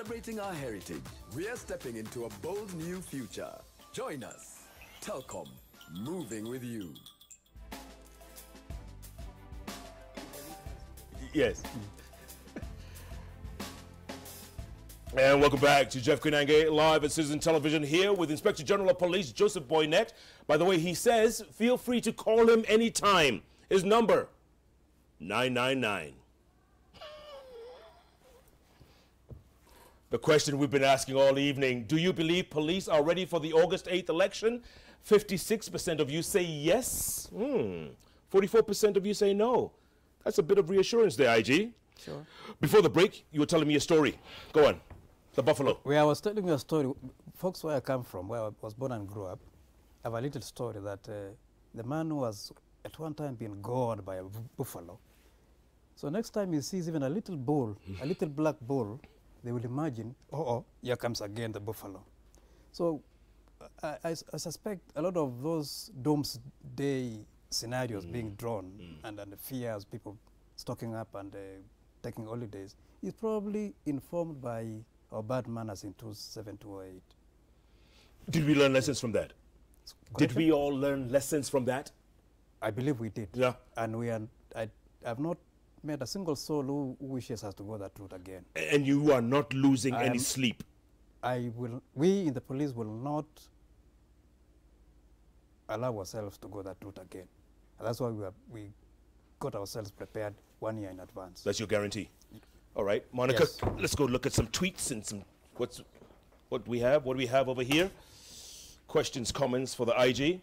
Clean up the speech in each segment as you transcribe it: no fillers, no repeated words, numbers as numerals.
Celebrating our heritage, we are stepping into a bold new future. Join us. Telkom, moving with you. Yes. And welcome back to Jeff Koinange live at Citizen Television, here with Inspector General of Police Joseph Boinet. By the way, he says feel free to call him anytime. His number, 999. The question we've been asking all evening, do you believe police are ready for the August 8th election? 56% of you say yes. 44% of you say no. That's a bit of reassurance there, IG. Sure. Before the break, you were telling me a story. Go on. The Buffalo. Where I was telling you a story, folks where I come from, where I was born and grew up, have a little story that the man who was at one time being gored by a buffalo. So next time he sees even a little bull, a little black bull, they will imagine, oh, here comes again the buffalo. So I suspect a lot of those doomsday scenarios being drawn and the fears, people stocking up and taking holidays, is probably informed by our bad manners in 2007, 2008. Did we learn lessons from that? Did we all learn lessons from that? I believe we did. Yeah. And we are, I have not met a single soul who wishes us to go that route again. And you are not losing any sleep? We in the police will not allow ourselves to go that route again. And that's why we got ourselves prepared 1 year in advance. That's your guarantee? All right, Monica, yes. Let's go look at some tweets and some what do we have over here? Questions, comments for the IG.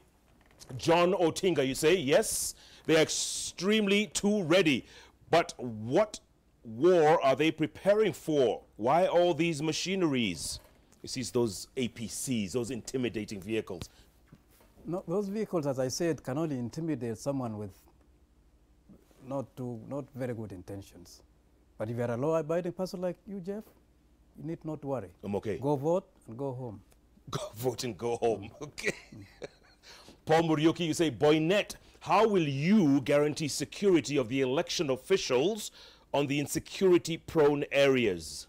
John Otinga, you say, yes, they are extremely too ready. But what war are they preparing for? Why all these machineries? You see those APCs, those intimidating vehicles. No, those vehicles, as I said, can only intimidate someone with not very good intentions. But if you're a law-abiding person like you, Jeff, you need not worry. I'm okay. Go vote and go home. Go vote and go home. Okay. Paul Muriuki, you say, Boinet, how will you guarantee security of the election officials on the insecurity-prone areas?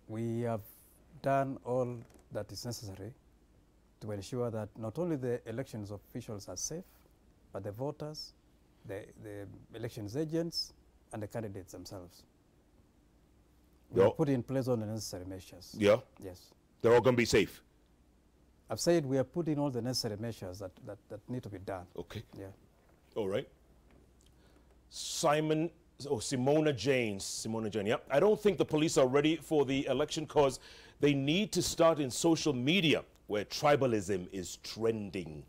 We have done all that is necessary to ensure that not only the elections officials are safe, but the voters, the elections agents, and the candidates themselves. We have put in place all the necessary measures. Yeah? Yes. They're all going to be safe? I've said we have put in all the necessary measures that need to be done. Okay. Yeah. All right. Simona Jane, yeah. I don't think the police are ready for the election because they need to start in social media where tribalism is trending.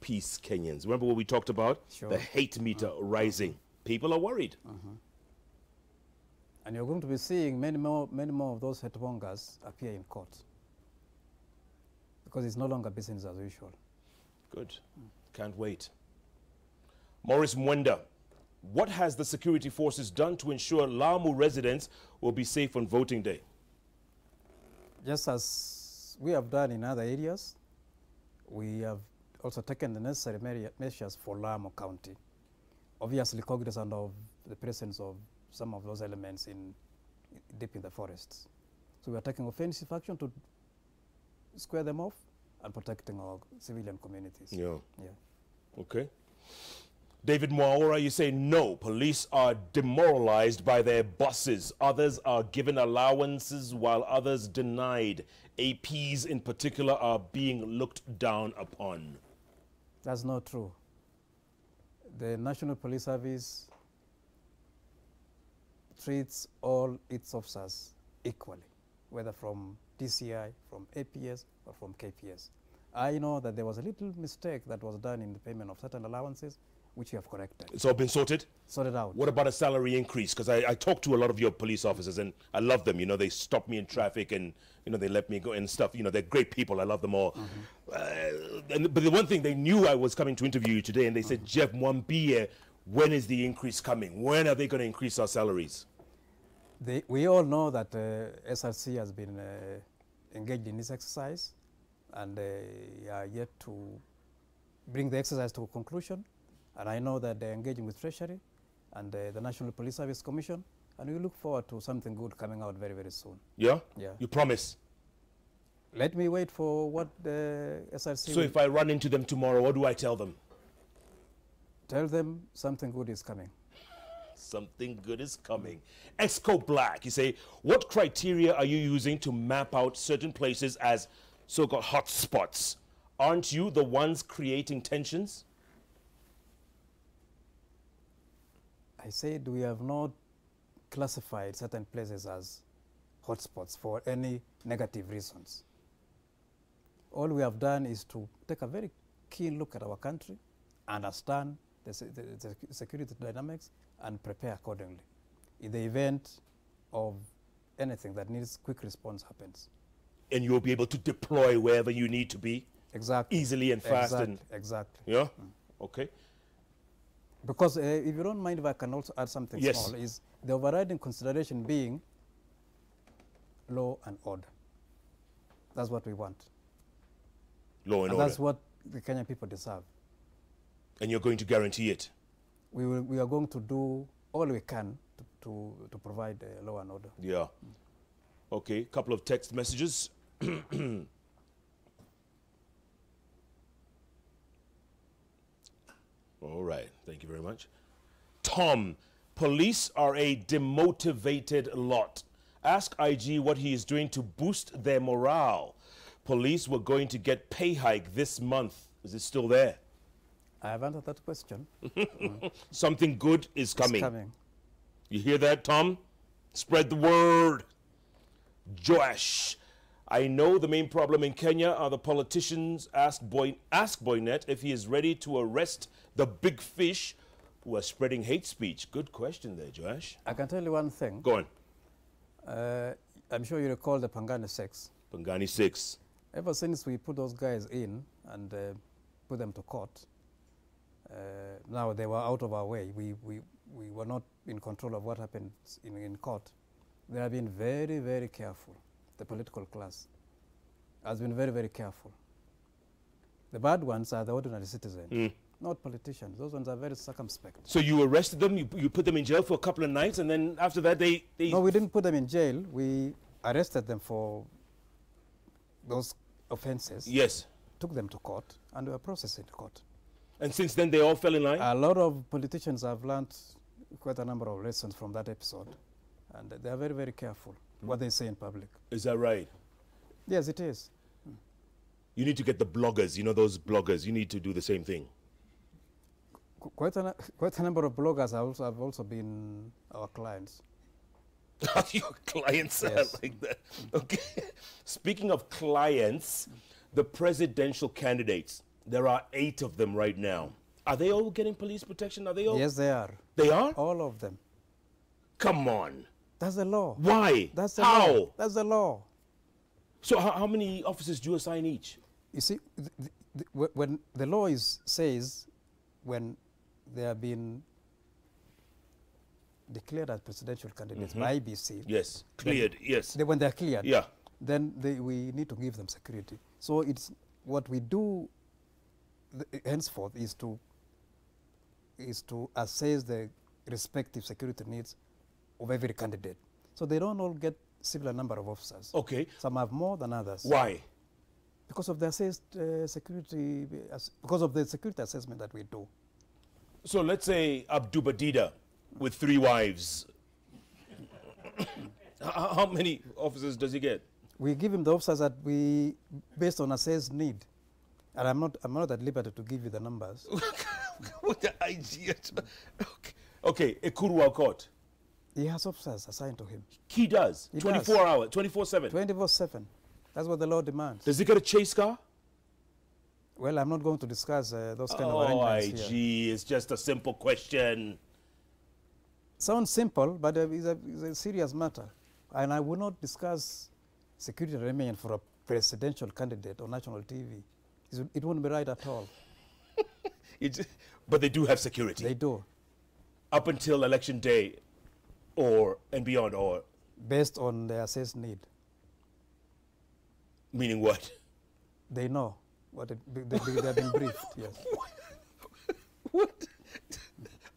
Peace, Kenyans. Remember what we talked about? Sure. The hate meter rising. People are worried. And you're going to be seeing many more of those hate-mongers appear in court, because it's no longer business as usual. Good. Can't wait. Morris Mwenda, what has the security forces done to ensure Lamu residents will be safe on voting day? Just as we have done in other areas, we have also taken the necessary measures for Lamu County. Obviously cognizant of the presence of some of those elements deep in the forests. So we are taking offensive action to square them off and protecting our civilian communities. Yeah. Yeah. Okay. David Mwaura, you say no, police are demoralized by their bosses. Others are given allowances while others denied. APs in particular are being looked down upon. That's not true. The National Police Service treats all its officers equally, whether from DCI, from APS, or from KPS. I know that there was a little mistake that was done in the payment of certain allowances, which you have corrected. It's all been sorted? Sorted out. What about a salary increase? Because I talked to a lot of your police officers, and I love them. You know, they stop me in traffic, and, you know, they let me go and stuff. You know, they're great people. I love them all. But the one thing, they knew I was coming to interview you today, and they said, Jeff Mwambie, when is the increase coming? When are they going to increase our salaries? We all know that SRC has been engaged in this exercise, and they are yet to bring the exercise to a conclusion. And I know that they're engaging with Treasury and the National Police Service Commission And we look forward to something good coming out very, very soon. Yeah? Yeah. You promise? Let me wait for what the SRC So if I run into them tomorrow, what do I tell them? tell them something good is coming. Something good is coming. Exco Black, you say, what criteria are you using to map out certain places as so-called hot spots? Aren't you the ones creating tensions? I said we have not classified certain places as hotspots for any negative reasons. All we have done is to take a very keen look at our country, understand the security dynamics, and prepare accordingly in the event of anything that needs quick response happens. And you'll be able to deploy wherever you need to be? Exactly. Easily and fast? Exactly. Yeah? Okay. Because if you don't mind, if I can also add something Yes. small, is the overriding consideration being law and order. That's what we want. Law and And order. that's what the Kenyan people deserve. And you're going to guarantee it? We are going to do all we can to provide law and order. Yeah. Okay, couple of text messages. All right, thank you very much. Tom, police are a demotivated lot. Ask IG what he is doing to boost their morale. Police were going to get pay hike this month. Is it still there? I have answered that question. Something good is coming. It's coming. You hear that, Tom? Spread the word. Joash, I know the main problem in Kenya are the politicians. Ask Boinet if he is ready to arrest the big fish who are spreading hate speech. Good question there, Joash. I can tell you one thing. Go on. I'm sure you recall the Pangani 6. Pangani 6. Ever since we put those guys in and put them to court, now they were out of our way. We were not in control of what happened in court. They have been very, very careful. The political class has been very, very careful. The bad ones are the ordinary citizens, not politicians. Those ones are very circumspect. So you arrested them, you put them in jail for a couple of nights, and then after that they... No, we didn't put them in jail. We arrested them for those offenses. Yes. Took them to court, and we were processed in court. And since then they all fell in line? A lot of politicians have learned quite a number of lessons from that episode, and they are very, very careful what they say in public. Is that right? Yes, it is. You need to get the bloggers, you know those bloggers, you need to do the same thing. Quite a number of bloggers have also been our clients. Your clients Yes. are like that. Okay. Speaking of clients, the presidential candidates, there are 8 of them right now. Are they all getting police protection? Are they all? Yes, they are. They are? All of them. Come on. That's the law. Why? That's the How? law. That's the law. So how many officers do you assign each? You see, when the law says when they have been declared as presidential candidates by IBC, Yes. Cleared, yes. when they're cleared, Yeah. then we need to give them security. So it's what we do henceforth is to assess the respective security needs of every candidate. So they don't all get similar number of officers. Okay. Some have more than others. Why? Because of the assessed security, because of the security assessment that we do. So let's say Abdu Badida with 3 wives. How many officers does he get? We give him the officers that we, based on assessed need. And I'm not at liberty to give you the numbers. What the IG? Okay, Ekuru Aukot. He has officers assigned to him. He does. He 24 does. hours, 24/7. 24/7. That's what the law demands. Does he get a chase car? Well, I'm not going to discuss those kind of Oh, arrangements IG, here. it's just a simple question. Sounds simple, but it's a serious matter. And I will not discuss security arrangement for a presidential candidate on national TV. It wouldn't be right at all. But they do have security. They do. Up until election day and beyond, or Based on the assessed need. meaning what? They know. They have been briefed, yes. What?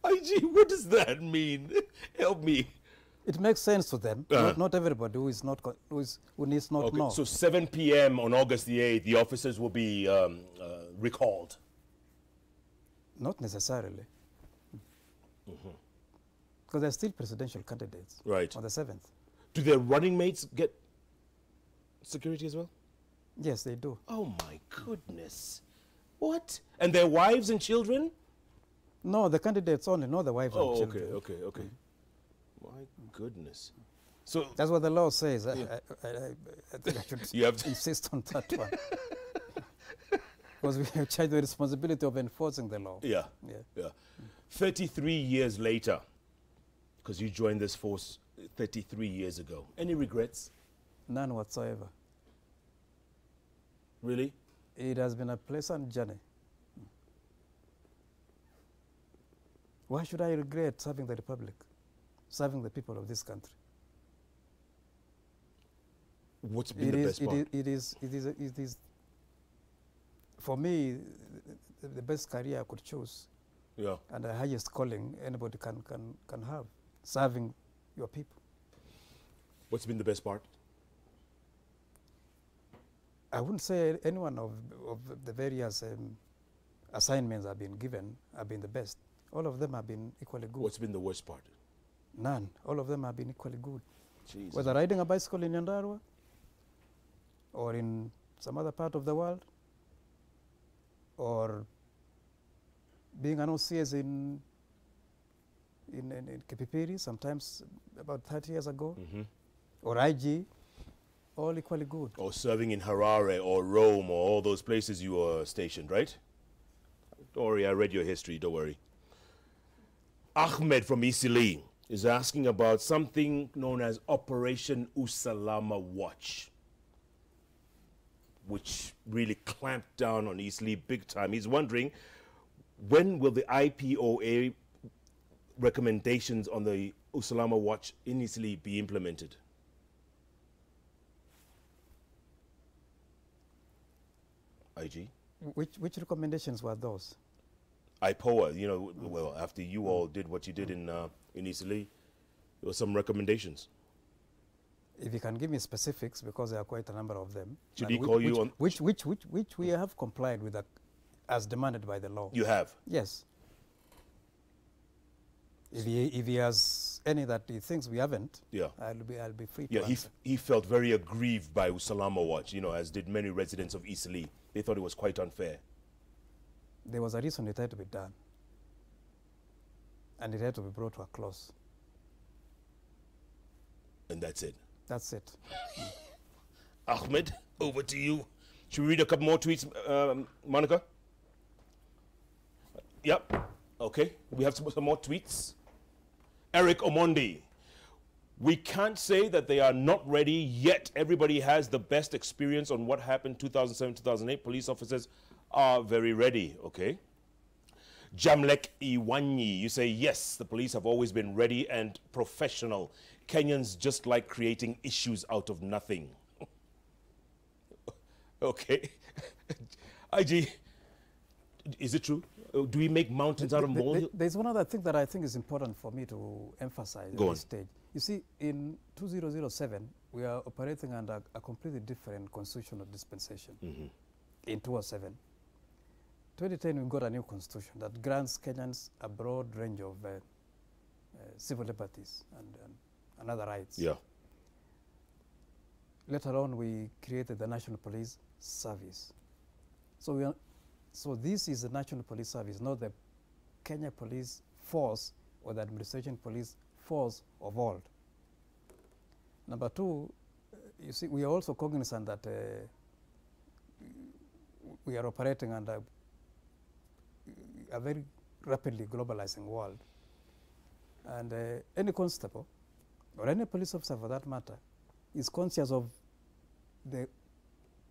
IG, what does that mean? Help me. It makes sense to them. Not everybody who is not who needs not know. So 7 p.m. on August the 8th, the officers will be recalled. Not necessarily. Because they're still presidential candidates. Right. On the 7th. Do their running mates get security as well? Yes, they do. Oh my goodness. What? And their wives and children? No, the candidates only, not the wives and children. Okay. My goodness. So that's what the law says. I think I should insist on that one. Because we have charged the responsibility of enforcing the law. Yeah. 33 years later, because you joined this force 33 years ago. Any regrets? None whatsoever. Really? It has been a pleasant journey. Why should I regret serving the Republic, serving the people of this country? What's been the best part? It is, for me, the best career I could choose. Yeah. And the highest calling anybody can have, serving your people. What's been the best part? I wouldn't say any one of the various assignments I've been given have been the best. All of them have been equally good. What's been the worst part? None. All of them have been equally good. Jesus. Whether riding a bicycle in Nyandarua or in some other part of the world, or being an OCS in Kipipiri, sometimes about 30 years ago, or IG, all equally good. Or serving in Harare or Rome or all those places you were stationed, right? Don't worry, I read your history, don't worry. Ahmed from Isili is asking about something known as Operation Usalama Watch, which really clamped down on Isili big time. He's wondering, when will the IPOA recommendations on the Usalama Watch in Isili be implemented? IG? Which recommendations were those? IPOA, you know, well, after you all did what you did in Isili, there were some recommendations. If you can give me specifics, because there are quite a number of them. Should he call you on? Which we have complied with as demanded by the law. You have? Yes. If he has any that he thinks we haven't, yeah, I'll be free to answer. He felt very aggrieved by Usalama Watch, you know, as did many residents of Isili. They thought it was quite unfair. There was a reason it had to be done. And it had to be brought to a close. And that's it? That's it. Ahmed, over to you. Should we read a couple more tweets, Monica? Yep. Okay. We have some more tweets. Eric Omondi. We can't say that they are not ready yet. Everybody has the best experience on what happened 2007, 2008. Police officers are very ready. Okay. Jamlek Iwanyi, you say, yes, the police have always been ready and professional. Kenyans just like creating issues out of nothing. Okay. IG, is it true? Do we make mountains out of molehills? There's one other thing that I think is important for me to emphasize at this stage. You see, in 2007, we are operating under a completely different constitutional dispensation. In 2007. 2010, we got a new constitution that grants Kenyans a broad range of civil liberties and other rights. Yeah. Later on, we created the National Police Service. So this is the National Police Service, not the Kenya Police Force or the Administration Police Force of old. Number two, you see, we are also cognizant that we are operating under a very rapidly globalizing world. And any constable, or any police officer for that matter, is conscious of the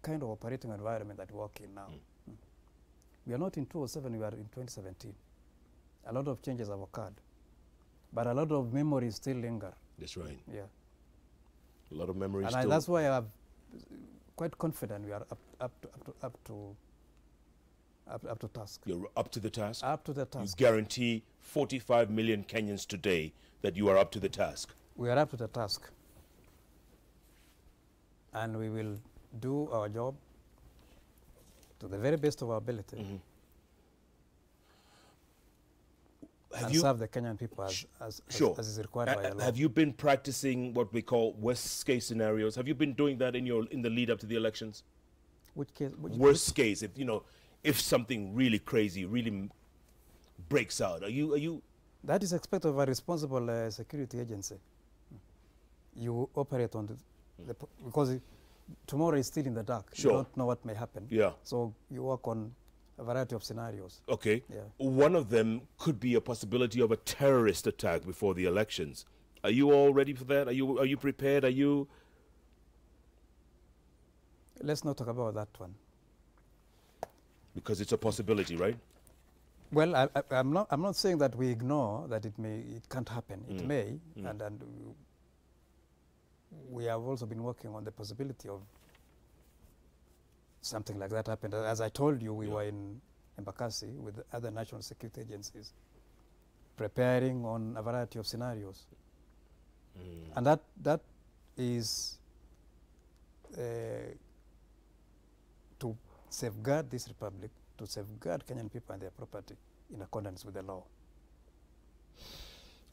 kind of operating environment that we work in now. We are not in 2007, we are in 2017. A lot of changes have occurred, but a lot of memories still linger. That's right. Yeah. A lot of memories and still. That's why I'm quite confident we are up to task. You're up to the task? Up to the task. You guarantee 45 million Kenyans today that you are up to the task? We are up to the task, and we will do our job to the very best of our ability. Mm-hmm. And serve the Kenyan people as is required by the law. Have you been practicing what we call worst case scenarios? Have you been doing that in the lead up to the elections? Which case? Worst case, if something really crazy really breaks out, are you? That is expected of a responsible security agency. You operate on because tomorrow is still in the dark. Sure. You don't know what may happen. Yeah. So you work on a variety of scenarios. Okay. Yeah. One of them could be a possibility of a terrorist attack before the elections. Are you all ready for that? Are you prepared? Are you? Let's not talk about that one. Because it's a possibility, right? Well, I'm not saying that we ignore that it can't happen. It may, and we have also been working on the possibility of something like that happened. As I told you, we were in Embakasi with other national security agencies, preparing on a variety of scenarios. And that is to safeguard this republic, to safeguard Kenyan people and their property in accordance with the law.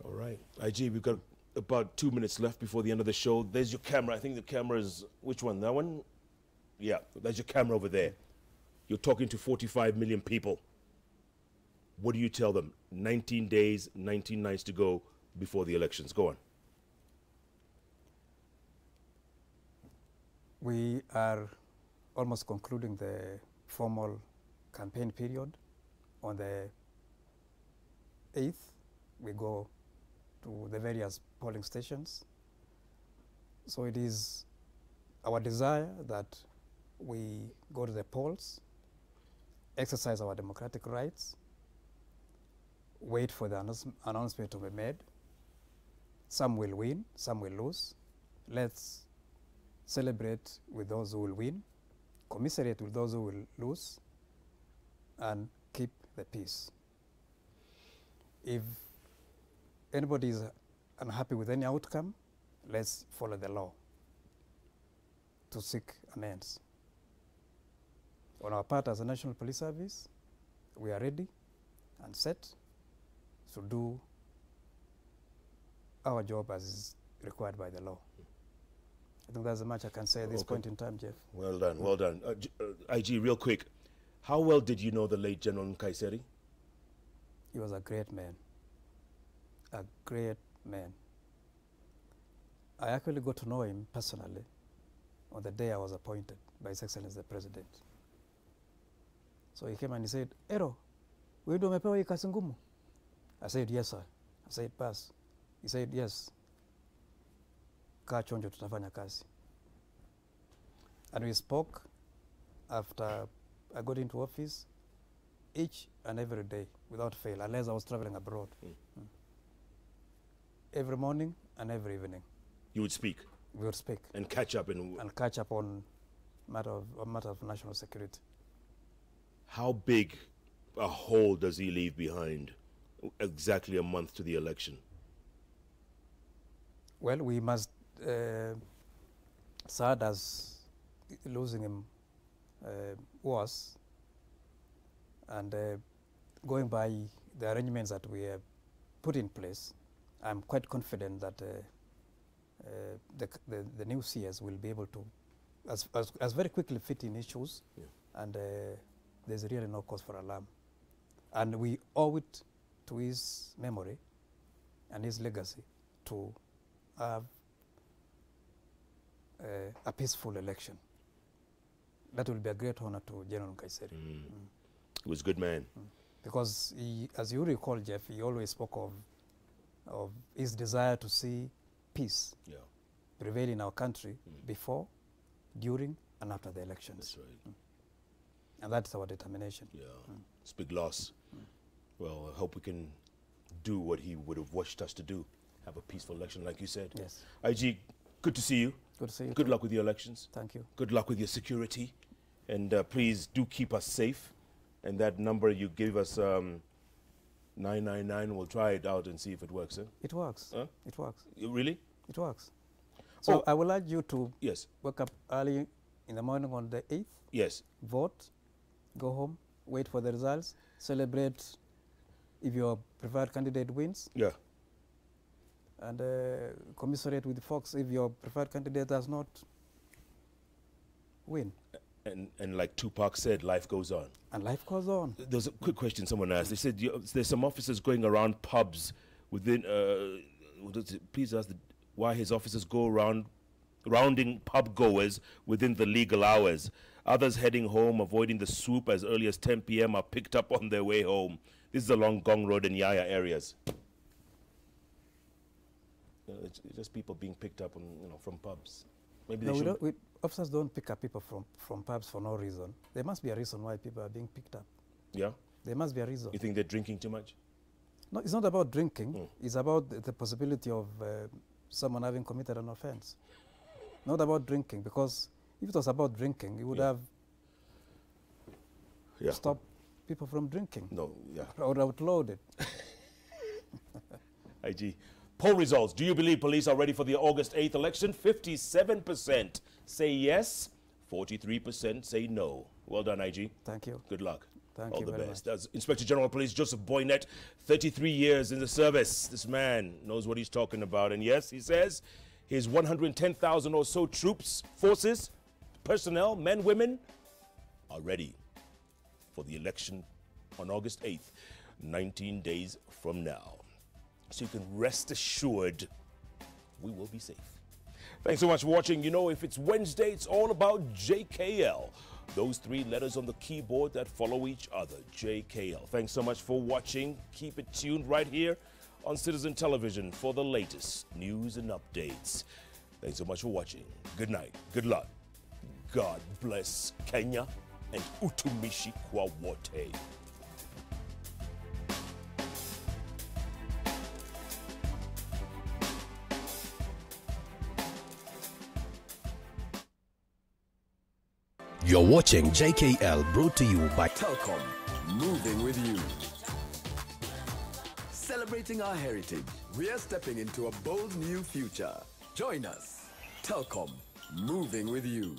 All right. IG, we've got about 2 minutes left before the end of the show. There's your camera. I think the camera is, which one? That one? Yeah, that's your camera over there. You're talking to 45 million people. What do you tell them? 19 days, 19 nights to go before the elections. Go on. We are almost concluding the formal campaign period. On the 8th, we go to the various polling stations. So it is our desire that we go to the polls, exercise our democratic rights, wait for the announcement to be made. Some will win, some will lose. Let's celebrate with those who will win, commiserate with those who will lose, and keep the peace. If anybody is unhappy with any outcome, let's follow the law to seek amends. On our part as a National Police Service, we are ready and set to do our job as is required by the law. I think that's as much I can say at this point in time, Jeff. Well done, well done. IG, real quick, how well did you know the late General Nkaiseri? He was a great man. A great man. I actually got to know him personally on the day I was appointed by His Excellency the President. So he came and he said, Ero, wewe ndio umepewa hii kazi ngumu? I said, yes, sir. I said, pass. He said, yes. Kaa chonjo, tutafanya kazi. And we spoke after I got into office each and every day without fail, unless I was traveling abroad. Every morning and every evening. You would speak? We would speak. And catch up? And catch up on matter of national security. How big a hole does he leave behind exactly a month to the election? Well, we must, sad as losing him was, and going by the arrangements that we have put in place, I'm quite confident that the new CS will be able to, as very quickly fit in issues, and there's really no cause for alarm. And we owe it to his memory and his legacy to have a peaceful election. That will be a great honor to General Nkaiseri. He was a good man. Because he, as you recall, Jeff, he always spoke of his desire to see peace prevail in our country before, during, and after the elections. That's right. And that's our determination. Yeah, it's a big loss. Well, I hope we can do what he would have wished us to do, have a peaceful election, like you said. Yes. IG, good to see you. Good to see you. Good luck with your elections. Thank you. Good luck with your security. And please do keep us safe. And that number you gave us, 999, we'll try it out and see if it works. Eh? It works. Huh? It works. Really? It works. So Oh. I will urge you to Yes. wake up early in the morning on the 8th, Yes. vote, go home, wait for the results, celebrate if your preferred candidate wins, Yeah. and commiserate with folks if your preferred candidate does not win. And like Tupac said, life goes on. And life goes on. There's a quick question someone asked. They said there's some officers going around pubs within. Please ask why his officers go around rounding pub goers within the legal hours. Others heading home, avoiding the swoop as early as 10 p.m. are picked up on their way home. This is along Gong Road and Yaya areas. It's just people being picked up on, from pubs. Maybe No, they should. officers don't pick up people from pubs for no reason. There must be a reason why people are being picked up. Yeah. There must be a reason. You think they're drinking too much? No, it's not about drinking. It's about the possibility of someone having committed an offense. Not about drinking, because if it was about drinking, you would have stopped people from drinking. No, yeah. Or outlawed it. IG. Poll results. Do you believe police are ready for the August 8th election? 57% say yes, 43% say no. Well done, IG. Thank you. Good luck. Thank All you the very best. much. That's Inspector General of Police Joseph Boinet, 33 years in the service. This man knows what he's talking about. And yes, he says his 110,000 or so troops, forces, personnel, men, women, are ready for the election on August 8th, 19 days from now. So you can rest assured we will be safe. Thanks so much for watching. You know, if it's Wednesday, it's all about JKL. Those three letters on the keyboard that follow each other, JKL. Thanks so much for watching. Keep it tuned right here on Citizen Television for the latest news and updates. Thanks so much for watching. Good night. Good luck. God bless Kenya and utumishi kwa wote. You're watching JKL, brought to you by Telkom, moving with you. Celebrating our heritage, we are stepping into a bold new future. Join us. Telkom, moving with you.